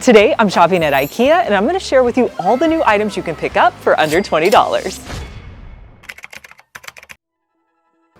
Today, I'm shopping at IKEA and I'm going to share with you all the new items you can pick up for under $20.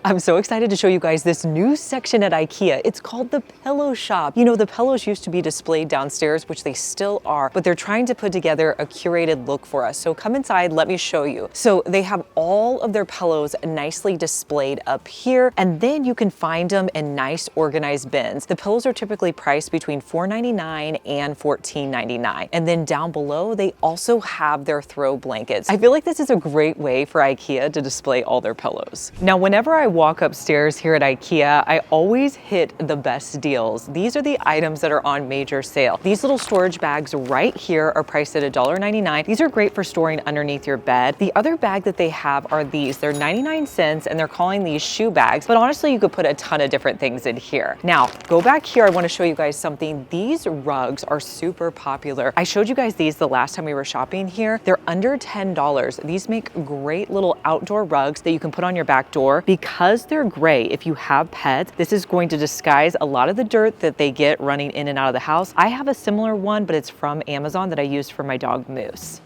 I'm so excited to show you guys this new section at IKEA. It's called the Pillow Shop. You know, the pillows used to be displayed downstairs, which they still are, but they're trying to put together a curated look for us. So come inside, let me show you. So they have all of their pillows nicely displayed up here, and then you can find them in nice organized bins. The pillows are typically priced between $4.99 and $14.99. And then down below, they also have their throw blankets. I feel like this is a great way for IKEA to display all their pillows. Now, whenever I walk upstairs here at IKEA, I always hit the best deals. These are the items that are on major sale. These little storage bags right here are priced at $1.99. These are great for storing underneath your bed. The other bag that they have are these. They're 99 cents and they're calling these shoe bags, but honestly, you could put a ton of different things in here. Now, go back here. I want to show you guys something. These rugs are super popular. I showed you guys these the last time we were shopping here. They're under $10. These make great little outdoor rugs that you can put on your back door. Because they're gray, if you have pets, this is going to disguise a lot of the dirt that they get running in and out of the house. I have a similar one, but it's from Amazon that I used for my dog Moose.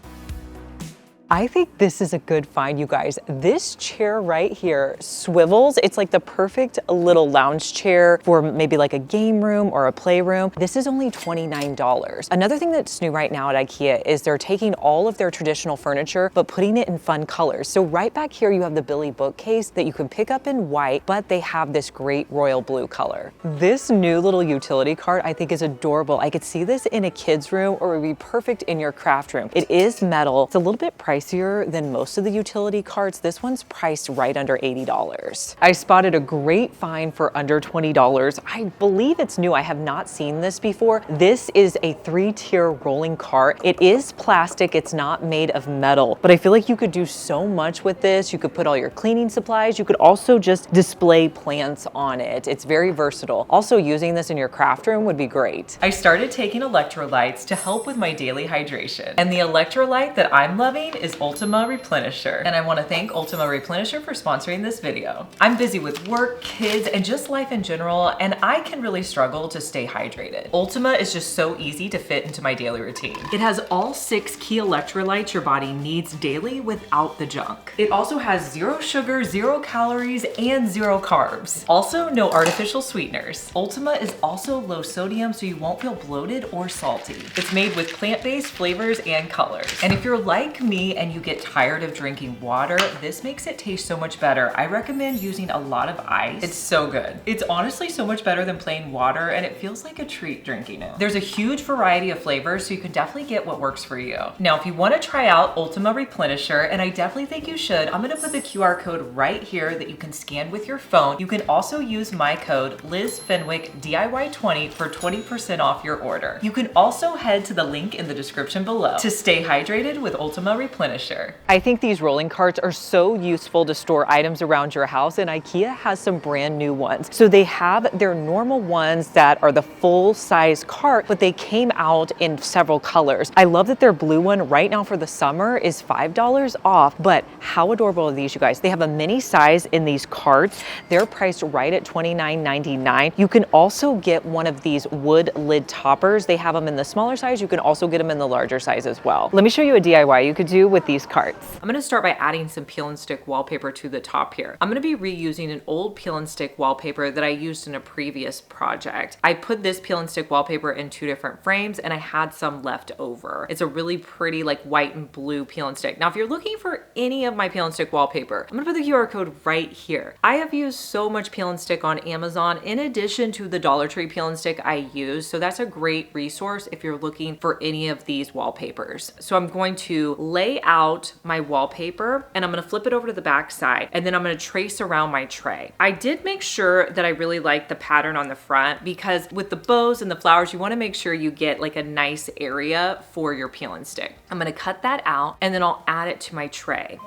I think this is a good find, you guys. This chair right here swivels. It's like the perfect little lounge chair for maybe like a game room or a playroom. This is only $29. Another thing that's new right now at IKEA is they're taking all of their traditional furniture, but putting it in fun colors. So right back here, you have the Billy bookcase that you can pick up in white, but they have this great royal blue color. This new little utility cart I think is adorable. I could see this in a kid's room, or it would be perfect in your craft room. It is metal. It's a little bit pricier than most of the utility carts. This one's priced right under $80. I spotted a great find for under $20. I believe it's new. I have not seen this before. This is a 3-tier rolling cart. It is plastic. It's not made of metal, but I feel like you could do so much with this. You could put all your cleaning supplies. You could also just display plants on it. It's very versatile. Also, using this in your craft room would be great. I started taking electrolytes to help with my daily hydration, and the electrolyte that I'm loving is Ultima Replenisher, and I want to thank Ultima Replenisher for sponsoring this video. I'm busy with work, kids, and just life in general, and I can really struggle to stay hydrated. Ultima is just so easy to fit into my daily routine. It has all 6 key electrolytes your body needs daily without the junk. It also has 0 sugar, 0 calories, and 0 carbs. Also, no artificial sweeteners. Ultima is also low sodium, so you won't feel bloated or salty. It's made with plant-based flavors and colors. And if you're like me and you get tired of drinking water, this makes it taste so much better. I recommend using a lot of ice. It's so good. It's honestly so much better than plain water, and it feels like a treat drinking it. There's a huge variety of flavors, so you can definitely get what works for you. Now, if you want to try out Ultima Replenisher, and I definitely think you should, I'm going to put the QR code right here that you can scan with your phone. You can also use my code LizFenwick DIY20 for 20% off your order. You can also head to the link in the description below to stay hydrated with Ultima Replenisher. I think these rolling carts are so useful to store items around your house, and IKEA has some brand new ones. So they have their normal ones that are the full size cart, but they came out in several colors. I love that their blue one right now for the summer is $5 off, but how adorable are these, you guys? They have a mini size in these carts. They're priced right at $29.99. You can also get one of these wood lid toppers. They have them in the smaller size. You can also get them in the larger size as well. Let me show you a DIY you could do with these carts. I'm gonna start by adding some peel and stick wallpaper to the top here. I'm gonna be reusing an old peel and stick wallpaper that I used in a previous project. I put this peel and stick wallpaper in 2 different frames, and I had some left over. It's a really pretty like white and blue peel and stick. Now, if you're looking for any of my peel and stick wallpaper, I'm gonna put the QR code right here. I have used so much peel and stick on Amazon in addition to the Dollar Tree peel and stick I use, so that's a great resource if you're looking for any of these wallpapers. So I'm going to lay out my wallpaper, and I'm gonna flip it over to the back side, and then I'm gonna trace around my tray. I did make sure that I really like the pattern on the front, because with the bows and the flowers, you wanna make sure you get like a nice area for your peel and stick. I'm gonna cut that out, and then I'll add it to my tray.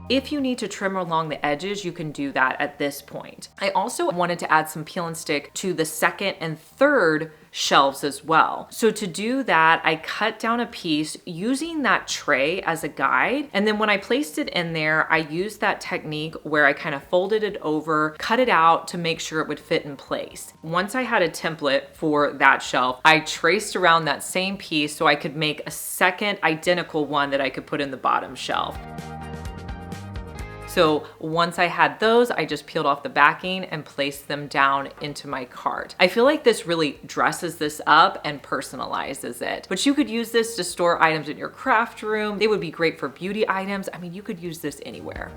If you need to trim along the edges, you can do that at this point. I also wanted to add some peel and stick to the second and third shelves as well. So to do that, I cut down a piece using that tray as a guide. And then when I placed it in there, I used that technique where I kind of folded it over, cut it out to make sure it would fit in place. Once I had a template for that shelf, I traced around that same piece so I could make a second identical one that I could put in the bottom shelf. So once I had those, I just peeled off the backing and placed them down into my cart. I feel like this really dresses this up and personalizes it. But you could use this to store items in your craft room. They would be great for beauty items. I mean, you could use this anywhere.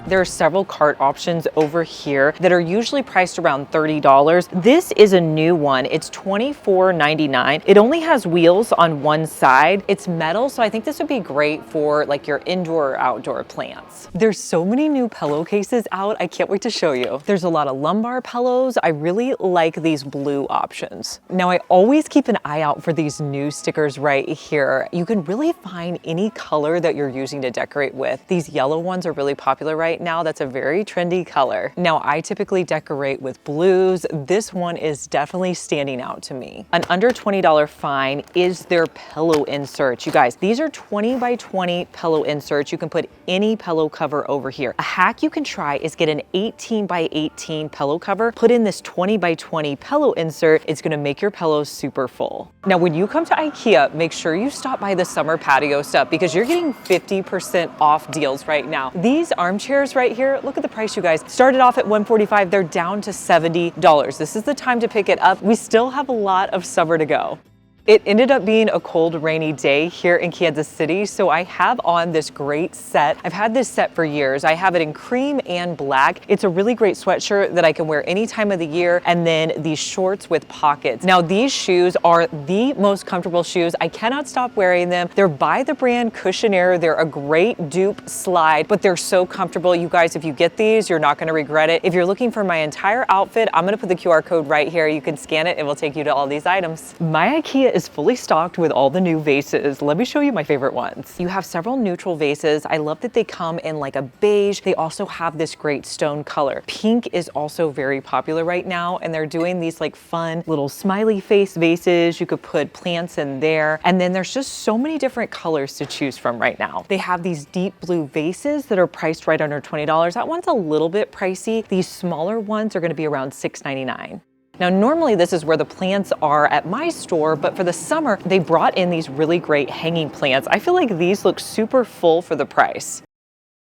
There are several cart options over here that are usually priced around $30. This is a new one. It's $24.99. It only has wheels on one side. It's metal, so I think this would be great for like your indoor or outdoor plants. There's so many new pillowcases out. I can't wait to show you. There's a lot of lumbar pillows. I really like these blue options. Now, I always keep an eye out for these new stickers right here. You can really find any color that you're using to decorate with. These yellow ones are really popular right now. That's a very trendy color. Now, I typically decorate with blues. This one is definitely standing out to me. An under $20 find is their pillow inserts. You guys, these are 20 by 20 pillow inserts. You can put any pillow cover over here. A hack you can try is get an 18 by 18 pillow cover, put in this 20 by 20 pillow insert. It's gonna make your pillows super full. Now, when you come to IKEA, make sure you stop by the summer patio stuff because you're getting 50% off deals right now. These armchairs right here, look at the price, you guys. Started off at $145, they're down to $70. This is the time to pick it up. We still have a lot of summer to go. It ended up being a cold, rainy day here in Kansas City, so I have on this great set. I've had this set for years. I have it in cream and black. It's a really great sweatshirt that I can wear any time of the year, and then these shorts with pockets. Now, these shoes are the most comfortable shoes. I cannot stop wearing them. They're by the brand Cushionaire. They're a great dupe slide, but they're so comfortable. You guys, if you get these, you're not gonna regret it. If you're looking for my entire outfit, I'm gonna put the QR code right here. You can scan it. It will take you to all these items. My IKEA is fully stocked with all the new vases. Let me show you my favorite ones. You have several neutral vases. I love that they come in like a beige. They also have this great stone color. Pink is also very popular right now, and they're doing these like fun little smiley face vases. You could put plants in there. And then there's just so many different colors to choose from right now. They have these deep blue vases that are priced right under $20. That one's a little bit pricey. These smaller ones are gonna be around $6.99. Now, normally this is where the plants are at my store, but for the summer, they brought in these really great hanging plants. I feel like these look super full for the price.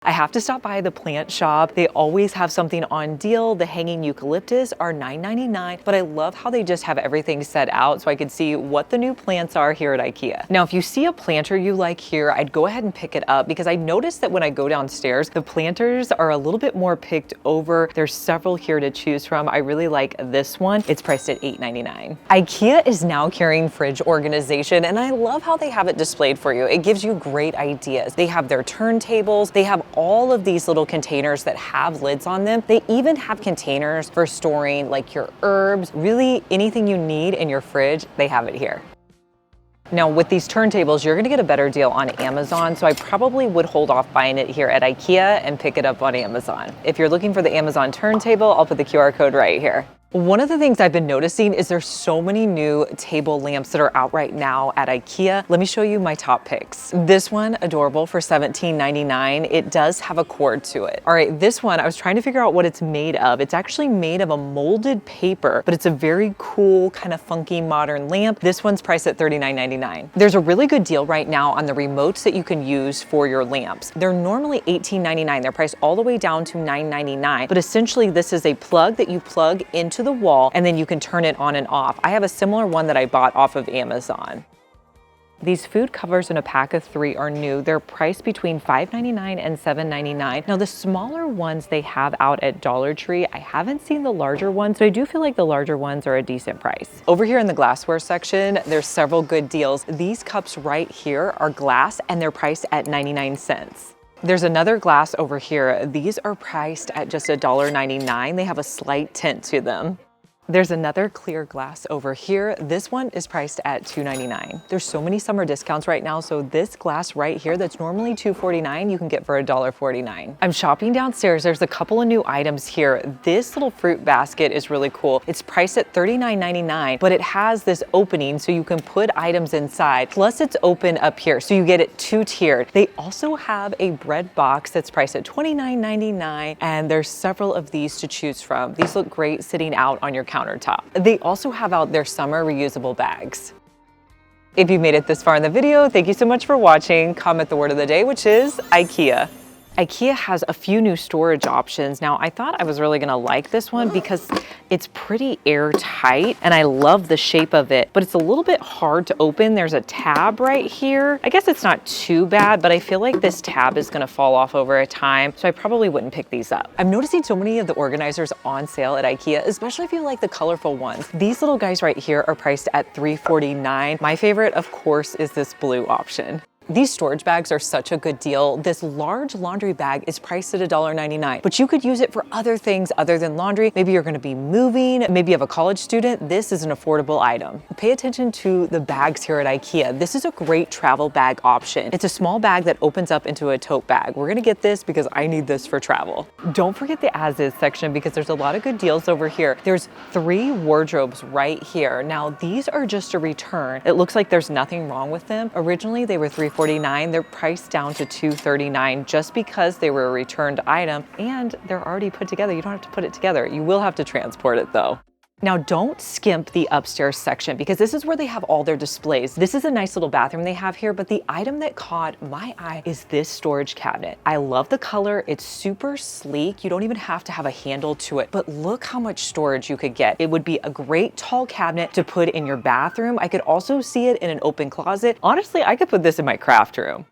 I have to stop by the plant shop. They always have something on deal. The hanging eucalyptus are $9.99, but I love how they just have everything set out so I can see what the new plants are here at IKEA. Now, if you see a planter you like here, I'd go ahead and pick it up because I noticed that when I go downstairs, the planters are a little bit more picked over. There's several here to choose from. I really like this one. It's priced at $8.99. IKEA is now carrying fridge organization, and I love how they have it displayed for you. It gives you great ideas. They have their turntables. They have all of these little containers that have lids on them. They even have containers for storing like your herbs, really anything you need in your fridge, they have it here. Now, with these turntables, you're gonna get a better deal on Amazon, so I probably would hold off buying it here at IKEA and pick it up on Amazon. If you're looking for the Amazon turntable, I'll put the QR code right here. One of the things I've been noticing is there's so many new table lamps that are out right now at IKEA. Let me show you my top picks. This one, adorable, for $17.99. It does have a cord to it. All right, this one, I was trying to figure out what it's made of. It's actually made of a molded paper, but it's a very cool, kind of funky, modern lamp. This one's priced at $39.99. There's a really good deal right now on the remotes that you can use for your lamps. They're normally $18.99. They're priced all the way down to $9.99, but essentially this is a plug that you plug into the wall and then you can turn it on and off. I have a similar one that I bought off of Amazon. These food covers in a pack of 3 are new. They're priced between $5.99 and $7.99. Now, the smaller ones they have out at Dollar Tree. I haven't seen the larger ones, but I do feel like the larger ones are a decent price. Over here in the glassware section, there's several good deals. These cups right here are glass and they're priced at 99 cents. There's another glass over here. These are priced at just $1.99. They have a slight tint to them. There's another clear glass over here. This one is priced at $2.99. There's so many summer discounts right now, so this glass right here that's normally $2.49, you can get for $1.49. I'm shopping downstairs. There's a couple of new items here. This little fruit basket is really cool. It's priced at $39.99, but it has this opening so you can put items inside. Plus it's open up here, so you get it two-tiered. They also have a bread box that's priced at $29.99, and there's several of these to choose from. These look great sitting out on your countertop. They also have out their summer reusable bags. If you made it this far in the video, thank you so much for watching. Comment the word of the day, which is IKEA. IKEA has a few new storage options. Now, I thought I was really gonna like this one because it's pretty airtight and I love the shape of it, but it's a little bit hard to open. There's a tab right here. I guess it's not too bad, but I feel like this tab is gonna fall off over time, so I probably wouldn't pick these up. I'm noticing so many of the organizers on sale at IKEA, especially if you like the colorful ones. These little guys right here are priced at $3.49. My favorite, of course, is this blue option. These storage bags are such a good deal. This large laundry bag is priced at $1.99, but you could use it for other things other than laundry. Maybe you're gonna be moving, maybe you have a college student. This is an affordable item. Pay attention to the bags here at IKEA. This is a great travel bag option. It's a small bag that opens up into a tote bag. We're gonna get this because I need this for travel. Don't forget the as is section because there's a lot of good deals over here. There's 3 wardrobes right here. Now these are just a return. It looks like there's nothing wrong with them. Originally they were $3.49. They're priced down to $2.39 just because they were a returned item and they're already put together. You don't have to put it together. You will have to transport it though. Now don't skimp the upstairs section because this is where they have all their displays. This is a nice little bathroom they have here, but the item that caught my eye is this storage cabinet. I love the color. It's super sleek. You don't even have to have a handle to it, but look how much storage you could get. It would be a great tall cabinet to put in your bathroom. I could also see it in an open closet. Honestly, I could put this in my craft room.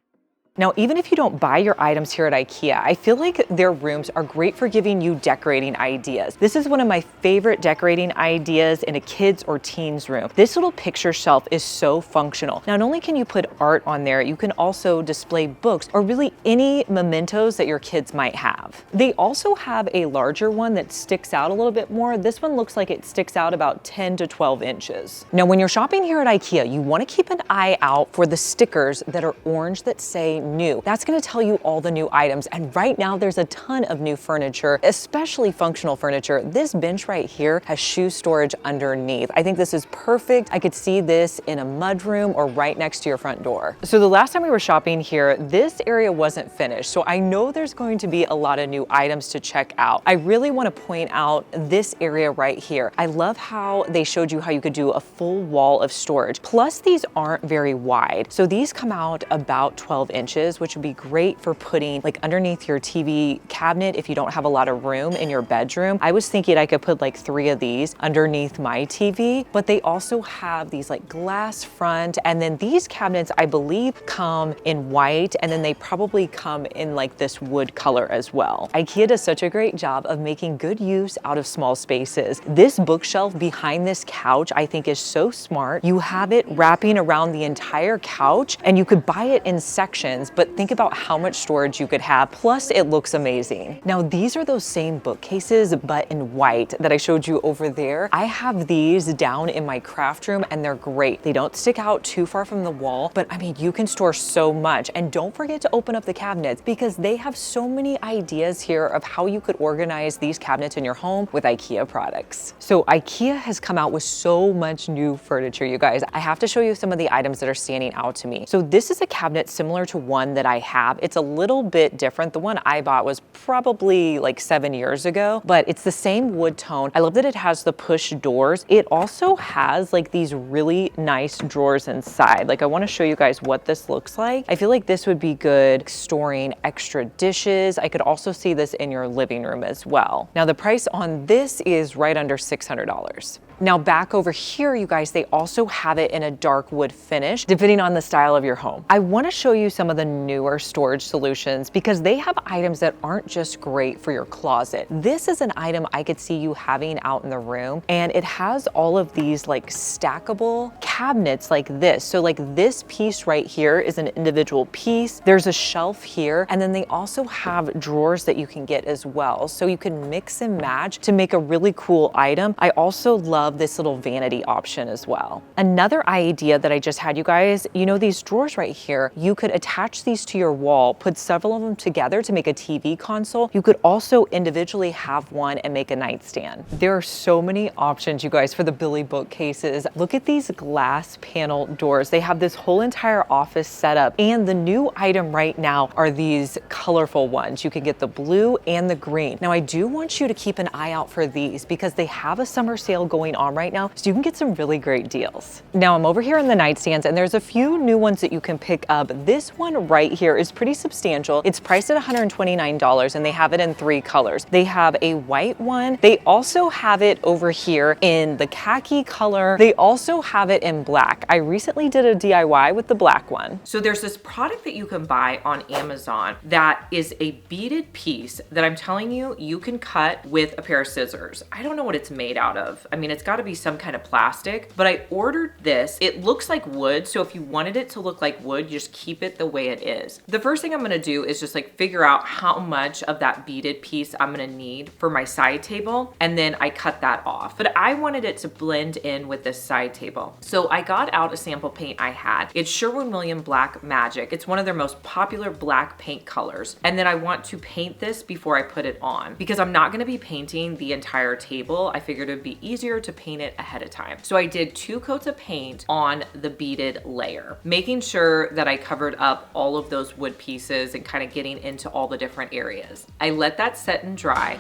Now, even if you don't buy your items here at IKEA, I feel like their rooms are great for giving you decorating ideas. This is one of my favorite decorating ideas in a kid's or teen's room. This little picture shelf is so functional. Not only can you put art on there, you can also display books or really any mementos that your kids might have. They also have a larger one that sticks out a little bit more. This one looks like it sticks out about 10 to 12 inches. Now, when you're shopping here at IKEA, you want to keep an eye out for the stickers that are orange that say new. That's going to tell you all the new items. And right now there's a ton of new furniture, especially functional furniture. This bench right here has shoe storage underneath. I think this is perfect. I could see this in a mudroom or right next to your front door. So the last time we were shopping here, this area wasn't finished. So I know there's going to be a lot of new items to check out. I really want to point out this area right here. I love how they showed you how you could do a full wall of storage. Plus these aren't very wide. So these come out about 12 inches, which would be great for putting like underneath your TV cabinet if you don't have a lot of room in your bedroom. I was thinking I could put like 3 of these underneath my TV, but they also have these like glass front, and then these cabinets I believe come in white, and then they probably come in like this wood color as well. IKEA does such a great job of making good use out of small spaces. This bookshelf behind this couch I think is so smart. You have it wrapping around the entire couch and you could buy it in sections, but think about how much storage you could have. Plus it looks amazing. Now these are those same bookcases, but in white that I showed you over there. I have these down in my craft room and they're great. They don't stick out too far from the wall, but I mean, you can store so much. And don't forget to open up the cabinets because they have so many ideas here of how you could organize these cabinets in your home with IKEA products. So IKEA has come out with so much new furniture, you guys. I have to show you some of the items that are standing out to me. So this is a cabinet similar to one that I have. It's a little bit different. The one I bought was probably like 7 years ago, but it's the same wood tone. I love that it has the push doors. It also has like these really nice drawers inside. Like I want to show you guys what this looks like. I feel like this would be good storing extra dishes. I could also see this in your living room as well. Now the price on this is right under $600. Now back over here, you guys, they also have it in a dark wood finish, depending on the style of your home. I want to show you some of the newer storage solutions because they have items that aren't just great for your closet. This is an item I could see you having out in the room, and it has all of these like stackable cabinets cabinets like this. So like this piece right here is an individual piece. There's a shelf here, and then they also have drawers that you can get as well. So you can mix and match to make a really cool item. I also love this little vanity option as well. Another idea that I just had, you guys, you know these drawers right here, you could attach these to your wall, put several of them together to make a TV console. You could also individually have one and make a nightstand. There are so many options, you guys, for the Billy bookcases. Look at these glass panel doors. They have this whole entire office set up, and the new item right now are these colorful ones. You can get the blue and the green. Now, I do want you to keep an eye out for these because they have a summer sale going on right now, so you can get some really great deals. Now, I'm over here in the nightstands, and there's a few new ones that you can pick up. This one right here is pretty substantial. It's priced at $129, and they have it in 3 colors. They have a white one. They also have it over here in the khaki color. They also have it in black. I recently did a DIY with the black one. So there's this product that you can buy on Amazon that is a beaded piece that I'm telling you, you can cut with a pair of scissors. I don't know what it's made out of. I mean, it's got to be some kind of plastic, but I ordered this. It looks like wood, so if you wanted it to look like wood, you just keep it the way it is. The first thing I'm going to do is just like figure out how much of that beaded piece I'm going to need for my side table, and then I cut that off. But I wanted it to blend in with this side table. So I got out a sample paint I had. It's Sherwin-Williams Black Magic. It's one of their most popular black paint colors. And then I want to paint this before I put it on because I'm not going to be painting the entire table. I figured it would be easier to paint it ahead of time. So I did 2 coats of paint on the beaded layer, making sure that I covered up all of those wood pieces and kind of getting into all the different areas. I let that set and dry.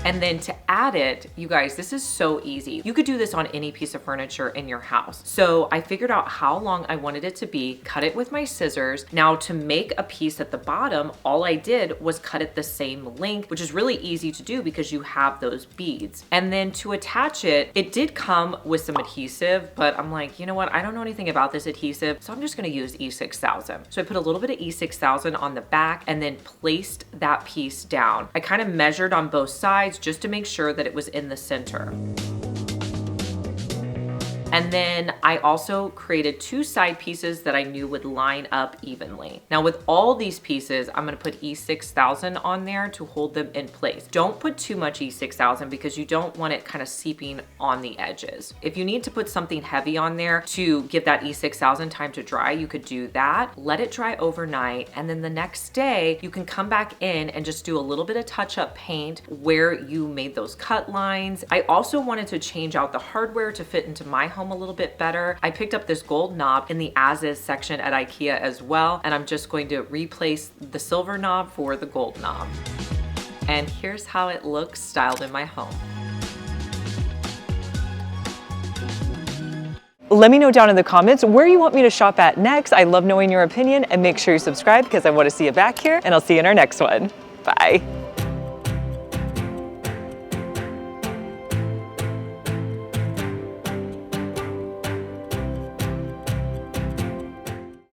And then to add it, you guys, this is so easy. You could do this on any piece of furniture in your house. So I figured out how long I wanted it to be, cut it with my scissors. Now to make a piece at the bottom, all I did was cut it the same length, which is really easy to do because you have those beads. And then to attach it, it did come with some adhesive, but I'm like, you know what? I don't know anything about this adhesive, so I'm just gonna use E6000. So I put a little bit of E6000 on the back and then placed that piece down. I kind of measured on both sides just to make sure that it was in the center. And then I also created 2 side pieces that I knew would line up evenly. Now with all these pieces, I'm gonna put E6000 on there to hold them in place. Don't put too much E6000 because you don't want it kind of seeping on the edges. If you need to put something heavy on there to give that E6000 time to dry, you could do that. Let it dry overnight, and then the next day you can come back in and just do a little bit of touch-up paint where you made those cut lines. I also wanted to change out the hardware to fit into my home a little bit better. I picked up this gold knob in the as-is section at IKEA as well, and I'm just going to replace the silver knob for the gold knob. And here's how it looks styled in my home. Let me know down in the comments where you want me to shop at next. I love knowing your opinion, and make sure you subscribe because I want to see you back here, and I'll see you in our next one. Bye.